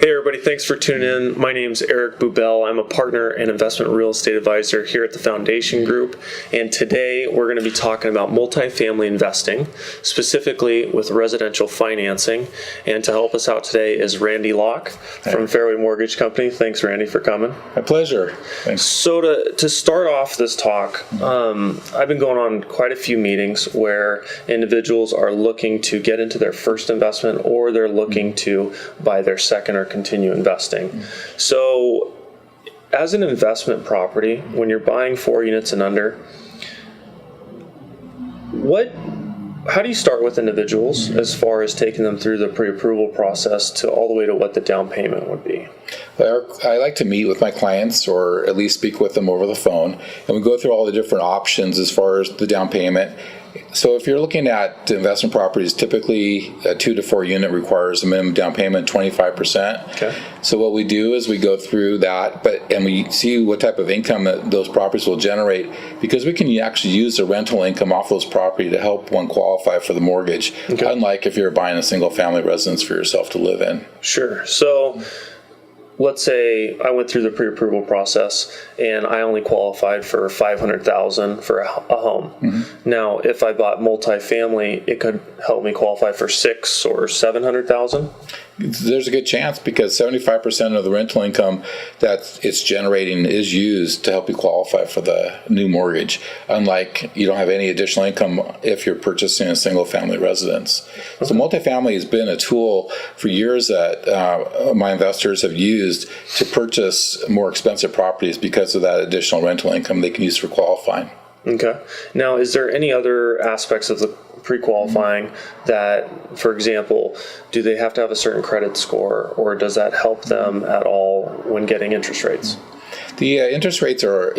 Hey everybody, thanks for tuning in. My name's Erich Bubbel. I'm a partner and investment real estate advisor here at the Foundation Group. And today we're going to be talking about multifamily investing, specifically with residential financing. And to help us out today is Randy Locke from Fairway Mortgage Company. Thanks, Randy, for coming. My pleasure. Thanks. So to start off this talk, I've been going on quite a few meetings where individuals are looking to get into their first investment or they're looking to buy their second or continue investing. So as an investment property, when you're buying 4 units and under, how do you start with individuals as far as taking them through the pre-approval process to all the way to what the down payment would be? I like to meet with my clients or at least speak with them over the phone, and we go through all the different options as far as the down payment. So if you're looking at investment properties, typically a 2 to 4 unit requires a minimum down payment 25%. Okay. So what we do is we go through that, and we see what type of income that those properties will generate, because we can actually use the rental income off those property to help one qualify for the mortgage, unlike if you're buying a single family residence for yourself to live in. Sure. So let's say I went through the pre-approval process and I only qualified for $500,000 for a home. Mm-hmm. Now, if I bought multifamily, it could help me qualify for $600,000 or $700,000. There's a good chance, because 75% of the rental income that it's generating is used to help you qualify for the new mortgage, unlike you don't have any additional income if you're purchasing a single family residence. So multifamily has been a tool for years that my investors have used to purchase more expensive properties because of that additional rental income they can use for qualifying. Okay. Now, is there any other aspects of the pre-qualifying that, for example, do they have to have a certain credit score, or does that help them at all when getting interest rates? The interest rates are,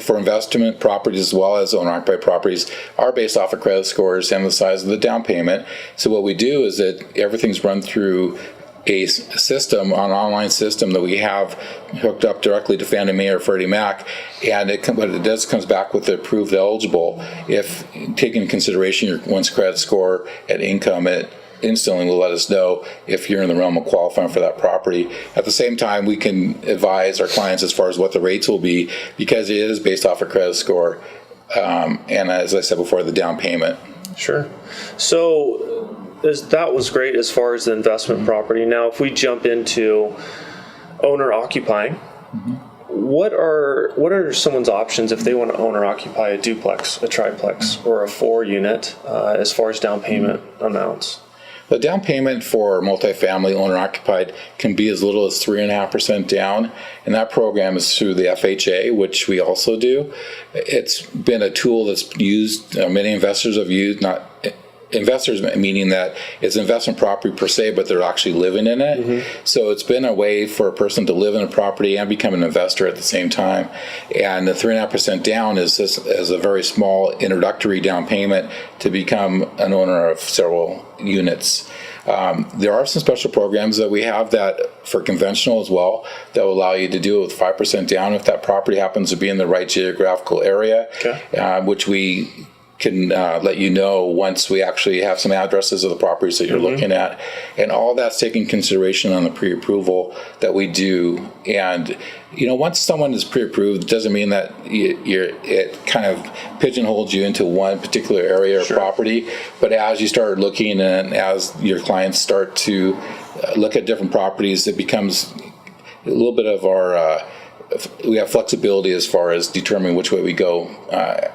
for investment properties as well as owner-occupied properties, are based off of credit scores and the size of the down payment. So what we do is that everything's run through a system, an online system that we have hooked up directly to Fannie Mae or Freddie Mac, and what it does comes back with the approved eligible. If taking into consideration your one's credit score and income, it instantly will let us know if you're in the realm of qualifying for that property. At the same time, we can advise our clients as far as what the rates will be, because it is based off a credit score, and as I said before, the down payment. Sure. So that was great as far as the investment property. Now, if we jump into owner occupying, what are someone's options if they want to owner occupy a duplex, a triplex, or a 4 unit as far as down payment amounts? The down payment for multifamily owner occupied can be as little as 3.5% down, and that program is through the FHA, which we also do. It's been a tool that's used, many investors have used, not investors meaning that it's an investment property per se, but they're actually living in it. Mm-hmm. So it's been a way for a person to live in a property and become an investor at the same time. And the 3.5% down is a very small introductory down payment to become an owner of several units. There are some special programs that we have that for conventional as well that will allow you to do it with 5% down if that property happens to be in the right geographical area, which we can let you know once we actually have some addresses of the properties that you're looking at, and all that's taking consideration on the pre-approval that we do. And once someone is pre-approved, it doesn't mean that it kind of pigeonholes you into one particular area or property. But as you start looking, and as your clients start to look at different properties, it becomes a little bit of our we have flexibility as far as determining which way we go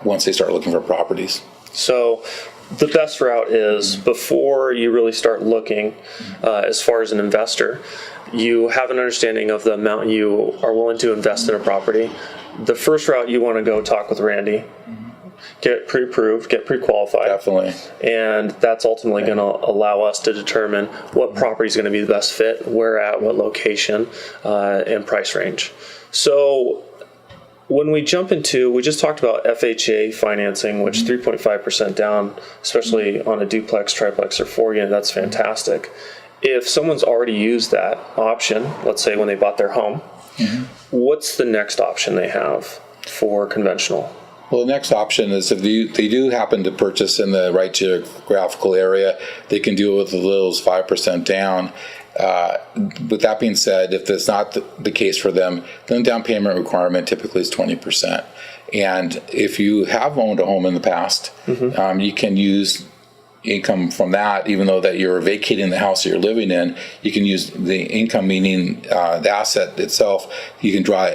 once they start looking for properties. So the best route is, before you really start looking, as far as an investor, you have an understanding of the amount you are willing to invest in a property. The first route, you want to go talk with Randy, get pre-approved, get pre-qualified. Definitely. And that's ultimately going to allow us to determine what property is going to be the best fit, where at, what location, and price range. So when we jump into, we just talked about FHA financing, which 3.5% down, especially on a duplex, triplex, or 4 unit, that's fantastic. If someone's already used that option, let's say when they bought their home, what's the next option they have for conventional? Well, the next option is if they do happen to purchase in the right geographical area, they can do it with as little as 5% down. With that being said, if that's not the case for them, then down payment requirement typically is 20%. And if you have owned a home in the past, you can use income from that, even though that you're vacating the house that you're living in, you can use the income, meaning the asset itself, you can draw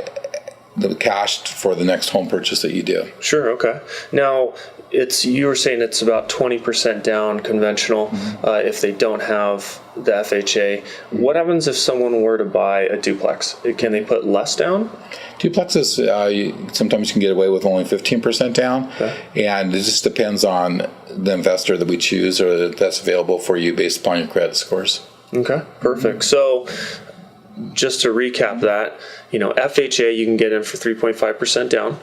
the cash for the next home purchase that you do. Sure, okay. Now, you were saying it's about 20% down conventional if they don't have the FHA. What happens if someone were to buy a duplex? Can they put less down? Duplexes, sometimes you can get away with only 15% down, and it just depends on the investor that we choose or that's available for you based upon your credit scores. Okay, perfect. So just to recap that, FHA you can get in for 3.5% down.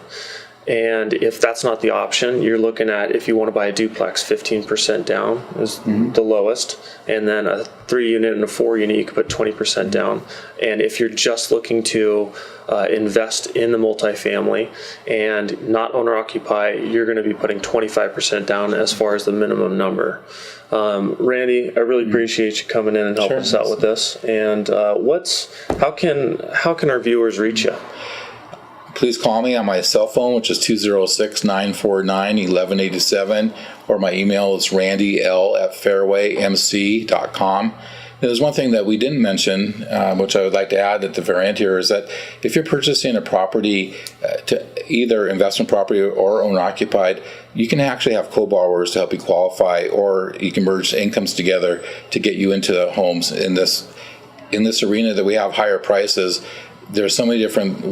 And if that's not the option, you're looking at, if you want to buy a duplex, 15% down is the lowest. And then a 3-unit and a 4-unit, you could put 20% down. And if you're just looking to invest in the multifamily and not owner-occupy, you're going to be putting 25% down as far as the minimum number. Randy, I really appreciate you coming in and helping us out with this. And how can our viewers reach you? Please call me on my cell phone, which is 206-949-1187, or my email is randyl@fairwaymc.com. There's one thing that we didn't mention, which I would like to add at the very end here, is that if you're purchasing a property, to either investment property or owner-occupied, you can actually have co-borrowers to help you qualify, or you can merge incomes together to get you into the homes. In this arena that we have higher prices, there's so many different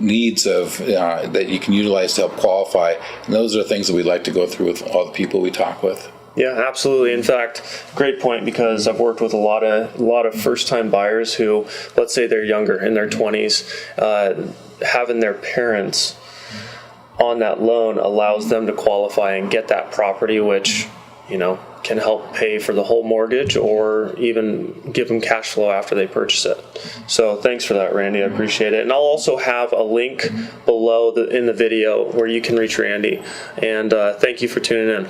needs of that you can utilize to help qualify, and those are the things that we like to go through with all the people we talk with. Yeah, absolutely. In fact, great point, because I've worked with a lot of first-time buyers who, let's say they're younger, in their 20s, having their parents on that loan allows them to qualify and get that property, which can help pay for the whole mortgage or even give them cash flow after they purchase it. So thanks for that, Randy. I appreciate it. And I'll also have a link below in the video where you can reach Randy. And thank you for tuning in.